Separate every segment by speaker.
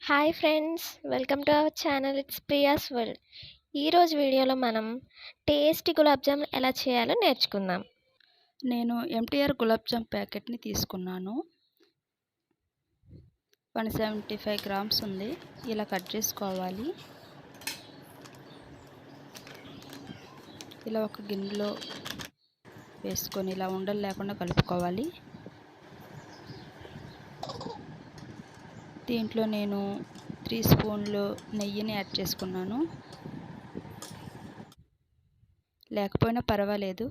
Speaker 1: Hi friends, welcome to our channel. It's Priya's world. ఈరోజు వీడియోలో మనం టేస్టీ గులాబ్ జామ్ ఎలా చేయాలో నేర్చుకుందాం.
Speaker 2: నేను ఎంటీఆర్ గులాబ్ జామ్ ప్యాకెట్ని తీసుకున్నాను. 175 గ్రామ్స్ ఉంది. ఇలా కట్ చేసుకోవాలి. ఇలా ఒక గిన్నెలో వేసుకొని ఇలా ఉండలు లేకుండా కలుపుకోవాలి. దీంట్లో నేను 3 స్పూన్లు నెయ్యిని యాడ్ చేసుకున్నాను. లేకపోయినా పర్వాలేదు,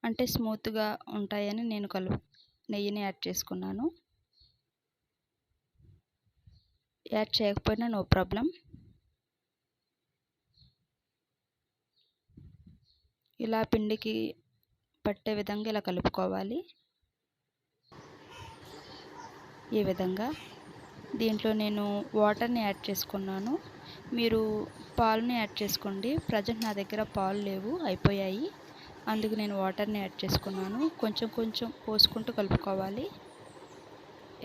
Speaker 2: అంటే స్మూత్గా ఉంటాయని నేను నెయ్యిని యాడ్ చేసుకున్నాను. యాడ్ చేయకపోయినా నో ప్రాబ్లం. ఇలా పిండికి పట్టే విధంగా ఇలా కలుపుకోవాలి. ఈ విధంగా దీంట్లో నేను వాటర్ని యాడ్ చేసుకున్నాను. మీరు పాలుని యాడ్ చేసుకోండి. ప్రజెంట్ నా దగ్గర పాలు లేవు, అయిపోయాయి. అందుకు నేను వాటర్ని యాడ్ చేసుకున్నాను. కొంచెం కొంచెం పోసుకుంటూ కలుపుకోవాలి.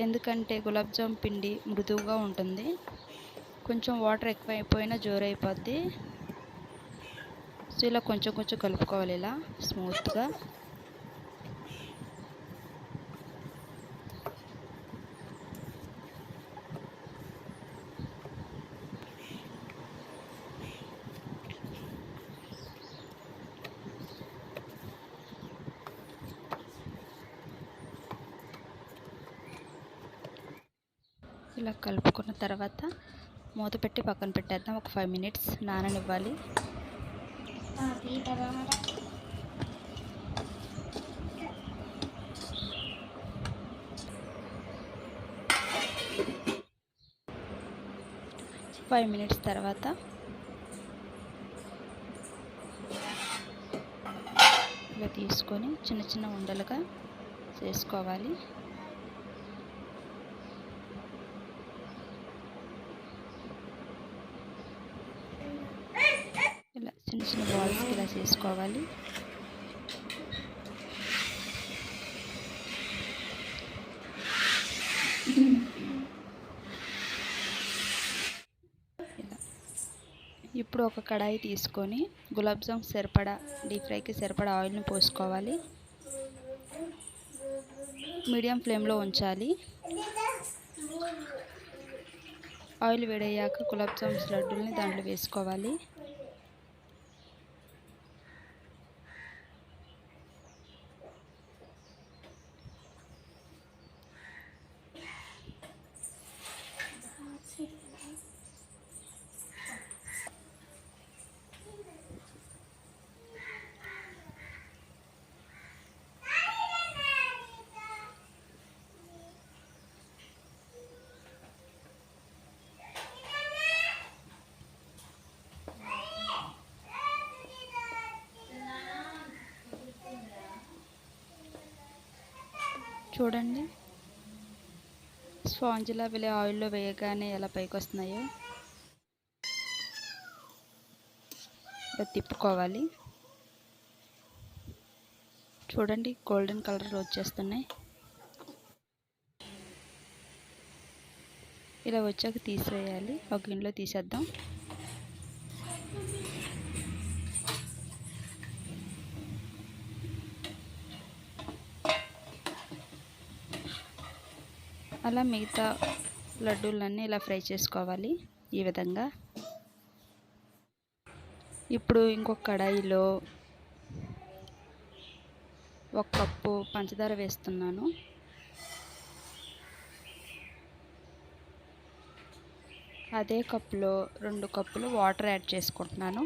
Speaker 2: ఎందుకంటే గులాబ్ జామ్ పిండి మృదువుగా ఉంటుంది. కొంచెం వాటర్ ఎక్కువైపోయినా జోరైపోద్ది. సో ఇలా కొంచెం కొంచెం కలుపుకోవాలి, ఇలా స్మూత్గా. ఇలా కలుపుకున్న తర్వాత మూత పెట్టి పక్కన పెట్టేద్దాం. ఒక 5 మినిట్స్ నాననివ్వాలి. ఫైవ్ మినిట్స్ తర్వాత ఇలా తీసుకొని చిన్న చిన్న ఉండలుగా చేసుకోవాలి. ఇలా చిన్న చిన్న బాల్స్కి ఇలా చేసుకోవాలి. ఇప్పుడు ఒక కడాయి తీసుకొని గులాబ్ జామ్ సరిపడా డీప్ ఫ్రైకి సరిపడా ఆయిల్ని పోసుకోవాలి. మీడియం ఫ్లేమ్లో ఉంచాలి. ఆయిల్ వేడయ్యాక గులాబ్ జామ్స్ లడ్డూల్ని దాంట్లో వేసుకోవాలి. చూడండి, స్పాంజ్లా వెళ్ళి ఆయిల్లో వేయగానే ఎలా పైకి వస్తున్నాయో. ఇలా తిప్పుకోవాలి. చూడండి, గోల్డెన్ కలర్లో వచ్చేస్తున్నాయి. ఇలా వచ్చాక తీసివేయాలి. ఒక గిన్నెలో తీసేద్దాం. అలా మిగతా లడ్డూలన్నీ ఇలా ఫ్రై చేసుకోవాలి ఈ విధంగా. ఇప్పుడు ఇంకొక కడాయిలో 1 కప్పు పంచదార వేస్తున్నాను. అదే కప్పులో 2 కప్పులు వాటర్ యాడ్ చేసుకుంటున్నాను.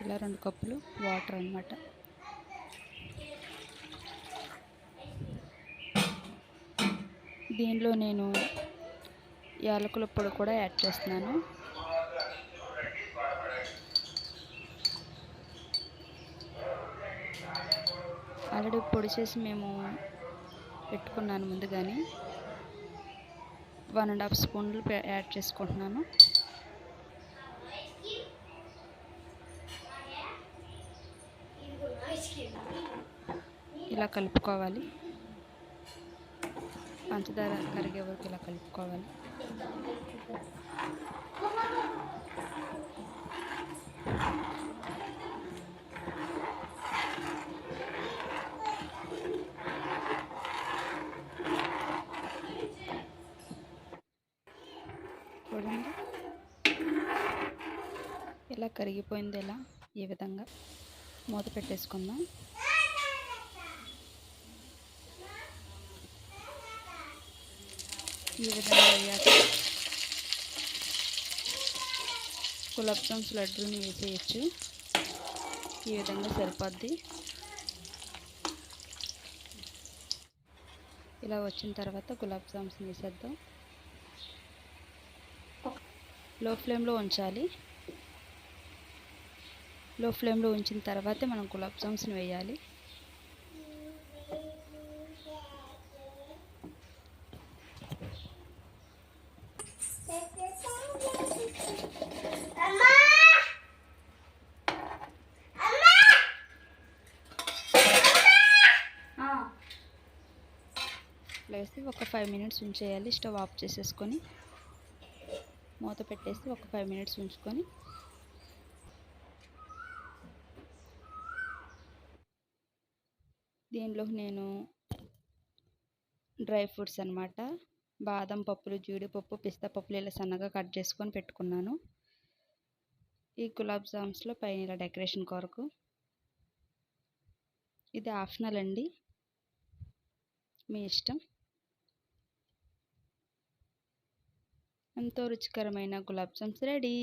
Speaker 2: ఇలా 2 కప్పులు వాటర్ అన్నమాట. దీనిలో నేను యాలకుల పొడి కూడా యాడ్ చేస్తున్నాను. ఆల్రెడీ పొడి చేసి మేము పెట్టుకున్నాను ముందుగానే. 1.5 స్పూన్లు యాడ్ చేసుకుంటున్నాను. ఇలా కలుపుకోవాలి. పంచదార కరిగే వరకు ఇలా కలుపుకోవాలి. చూడండి ఇలా కరిగిపోయింది. ఇలా ఈ విధంగా మూత పెట్టేసుకుందాం. ఈ విధంగా అయ్యాక గులాబ్ జామ్స్ లడ్డూని వేసేయచ్చు. ఈ విధంగా సరిపోద్ది. ఇలా వచ్చిన తర్వాత గులాబ్ జామ్స్ని వేసేద్దాం. లో ఫ్లేమ్లో ఉంచాలి. లో ఫ్లేమ్లో ఉంచిన తర్వాతే మనం గులాబ్ జామ్స్ని వేయాలి. వేసి ఒక 5 మినిట్స్ ఉంచేయాలి. స్టవ్ ఆఫ్ చేసేసుకొని మూత పెట్టేసి ఒక 5 మినిట్స్ ఉంచుకొని దీనిలో నేను డ్రై ఫ్రూట్స్ అన్నమాట, బాదం పప్పులు, జీడిపప్పు, పిస్తా పప్పులు ఇలా సన్నగా కట్ చేసుకొని పెట్టుకున్నాను. ఈ గులాబ్ జామ్స్లో పైన ఇలా డెకరేషన్ కొరకు. ఇది ఆప్షనల్ అండి, మీ ఇష్టం. ఎంతో రుచికరమైన గులాబ్ జామ్స్ రెడీ.